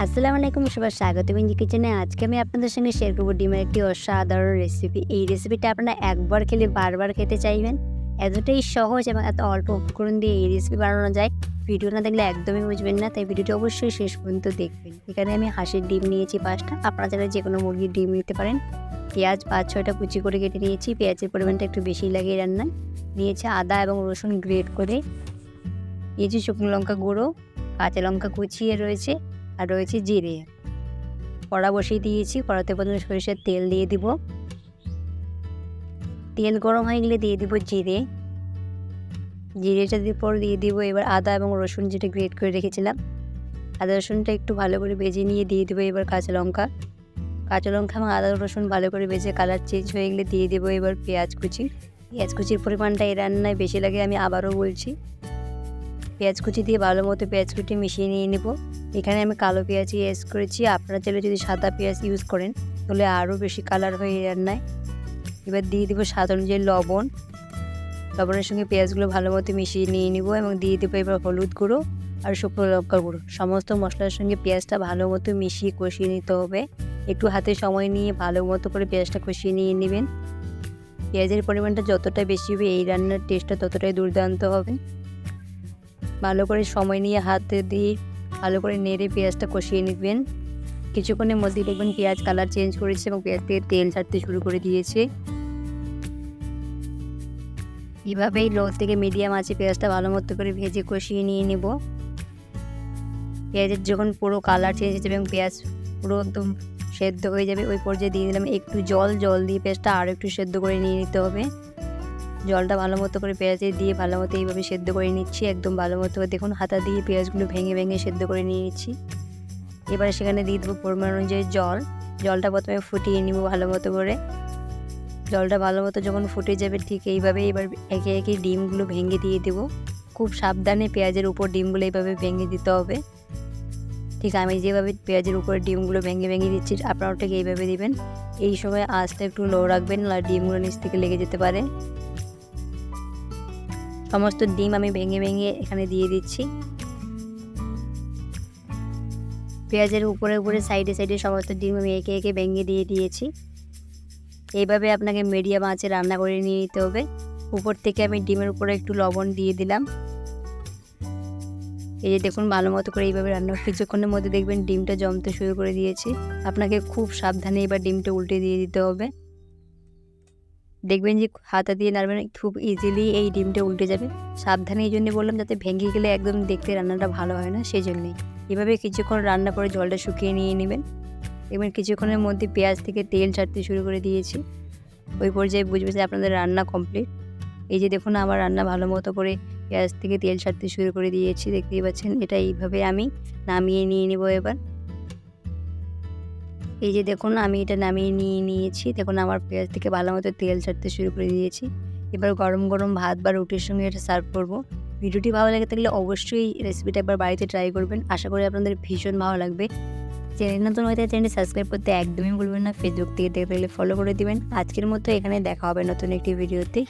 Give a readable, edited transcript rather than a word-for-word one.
আসসালামু আলাইকুম, সবার স্বাগত বিঞ্জি কিচেনে। আজকে আমি আপনাদের সঙ্গে শেয়ার করব ডিমের একটি অসাধারণ রেসিপি। এই রেসিপিটা আপনারা একবার খেলে বারবার খেতে চাইবেন। এতটাই সহজ এবং এত অল্প উপকরণ দিয়ে এই রেসিপি বানানো যায়, ভিডিও না দেখলে একদমই বুঝবেন না। তাই ভিডিওটি অবশ্যই শেষ পর্যন্ত দেখবেন। এখানে আমি হাঁসের ডিম নিয়েছি 5টা, আপনারা চাইলে যে কোনো মুরগির ডিম নিতে পারেন। পেঁয়াজ 5-6টা কুচি করে কেটে নিয়েছি, পেঁয়াজের পরিমাণটা একটু বেশি লাগে রান্নায়। নিয়েছি আদা এবং রসুন গ্রেট করে, নিয়েছি শুকনো লঙ্কা গুঁড়ো, কাঁচা লঙ্কা কুচিয়ে রয়েছে, আর রয়েছে জিরে। কড়া বসিয়ে দিয়েছি, কড়াতে প্রথমে সরিষার তেল দিয়ে দিব। তেল গরম হয়ে গেলে দিয়ে দিব জিরে। জিরেটা পর দিয়ে দিব এবার আদা এবং রসুন যেটা গ্রেট করে রেখেছিলাম। আদা রসুনটা একটু ভালো করে ভেজে নিয়ে দিয়ে দেবো এবার কাঁচা লঙ্কা এবং আদা রসুন ভালো করে ভেজে কালার চেঞ্জ হয়ে গেলে দিয়ে দেবো এবার পেঁয়াজ কুচির পরিমাণটা এই রান্নায় বেশি লাগে, আমি আবারও বলছি। পেঁয়াজ কুচি দিয়ে ভালো মতো পেঁয়াজ কুচি মিশিয়ে নিয়ে নেব। এখানে আমি কালো পেঁয়াজ ইউজ করেছি, আপনারা চাইলে যদি সাদা পেঁয়াজ ইউজ করেন তাহলে আরও বেশি কালার হয়ে রান্নায়। এবার দিয়ে দেবো স্বাদ অনুযায়ী লবণের সঙ্গে পেঁয়াজগুলো ভালো মতো মিশিয়ে নিয়ে নেব এবং দিয়ে দেবো এবার হলুদ গুঁড়ো আর শুকনো লঙ্কা গুঁড়ো। সমস্ত মশলার সঙ্গে পেঁয়াজটা ভালো মতো মিশিয়ে কষিয়ে নিতে হবে। একটু হাতে সময় নিয়ে ভালো মতো করে পেঁয়াজটা কষিয়ে নিয়ে নেবেন। পেঁয়াজের পরিমাণটা যতটা বেশি হবে এই রান্নার টেস্টটা ততটাই দুর্দান্ত হবে। ভালো করে সময় নিয়ে হাতে দিয়ে ভালো করে নেড়ে পেঁয়াজটা কষিয়ে নেবেন। কিছুক্ষণের মধ্যেই দেখবেন পেঁয়াজ কালার চেঞ্জ করেছে এবং পেঁয়াজ থেকে তেল ছাড়তে শুরু করে দিয়েছে। এভাবেই লো থেকে মিডিয়াম আঁচে পেঁয়াজটা ভালো মতো করে ভেজে কষিয়ে নিয়ে নেব। পেঁয়াজের যখন পুরো কালার চেঞ্জ হয়ে যাবে এবং পেঁয়াজ পুরো একদম সেদ্ধ হয়ে যাবে, ওই পর্যায়ে দিয়ে দিলাম একটু জল দিয়ে পেঁয়াজটা আরও একটু সেদ্ধ করে নিয়ে নিতে হবে। জলটা ভালো মতো করে পেঁয়াজে দিয়ে ভালো মতো এইভাবে সেদ্ধ করে নিচ্ছি। একদম ভালো মতো করে দেখুন হাতা দিয়ে পেঁয়াজগুলো ভেঙে সেদ্ধ করে নিয়ে নিচ্ছি। এবারে সেখানে দিয়ে দেবো পরিমাণ অনুযায়ী জলটা প্রথমে ফুটিয়ে নিব ভালো মতো করে। জলটা ভালো মতো যখন ফুটে যাবে ঠিক এইভাবে এবার একে একে ডিমগুলো ভেঙে দিয়ে দেবো। খুব সাবধানে পেঁয়াজের উপর ডিমগুলো এইভাবে ভেঙে দিতে হবে। ঠিক আমি যেভাবে পেঁয়াজের উপরে ডিমগুলো ভেঙে দিচ্ছি আপনারাও ঠিক এইভাবে দিবেন। এই সময় আঁচটা একটু লো রাখবেন, আর ডিমগুলো নিচ থেকে লেগে যেতে পারে। সমস্ত ডিম আমি ভেঙে এখানে দিয়ে দিচ্ছি। পেঁয়াজের উপরে সাইডে সমস্ত ডিম আমি একে একে ভেঙে দিয়ে দিয়েছি। এইভাবে আপনাকে মিডিয়াম আঁচে রান্না করে নিয়ে নিতে হবে। উপর থেকে আমি ডিমের উপরে একটু লবণ দিয়ে দিলাম। এই যে দেখুন ভালো মতো করে এইভাবে রান্না, কিছুক্ষণের মধ্যে দেখবেন ডিমটা জমতে শুরু করে দিয়েছি। আপনাকে খুব সাবধানে এবার ডিমটা উল্টে দিয়ে দিতে হবে। দেখবেন যে হাতা দিয়ে নাড়বেন, খুব ইজিলি এই ডিমটা উল্টে যাবে। সাবধানে এই জন্য বললাম, যাতে ভেঙে গেলে একদম দেখতে রান্নাটা ভালো হয় না, সেই জন্যই। এভাবে কিছুক্ষণ রান্না করে জলটা শুকিয়ে নিয়ে নেবেন। দেখবেন কিছুক্ষণের মধ্যে পেঁয়াজ থেকে তেল ছাড়তে শুরু করে দিয়েছি। ওই পর্যায়ে বুঝবে যে আপনাদের রান্না কমপ্লিট। এই যে দেখুন আমার রান্না ভালো মতো করে পেঁয়াজ থেকে তেল ছাড়তে শুরু করে দিয়েছি, দেখতেই পাচ্ছেন। এটা এইভাবে আমি নামিয়ে নিয়ে নেব এবার। এই যে দেখুন আমি এটা নামিয়ে নিয়েছি। দেখুন আমার পেঁয়াজ থেকে ভালো মতো তেল ছাড়তে শুরু করে দিয়েছি। এবার গরম ভাত বা রুটির সঙ্গে এটা সার্ভ করব। ভিডিওটি ভালো লেগে থাকলে অবশ্যই রেসিপিটা একবার বাড়িতে ট্রাই করবেন। আশা করি আপনাদের ভীষণ ভালো লাগবে। চ্যানেল নতুন হয়ে থাকলে চ্যানেলটি সাবস্ক্রাইব করতে একদমই ভুলবেন না। ফেসবুক থেকে দেখতে গেলে ফলো করে দিবেন। আজকের মতো এখানে দেখা হবে নতুন একটি ভিডিওতে।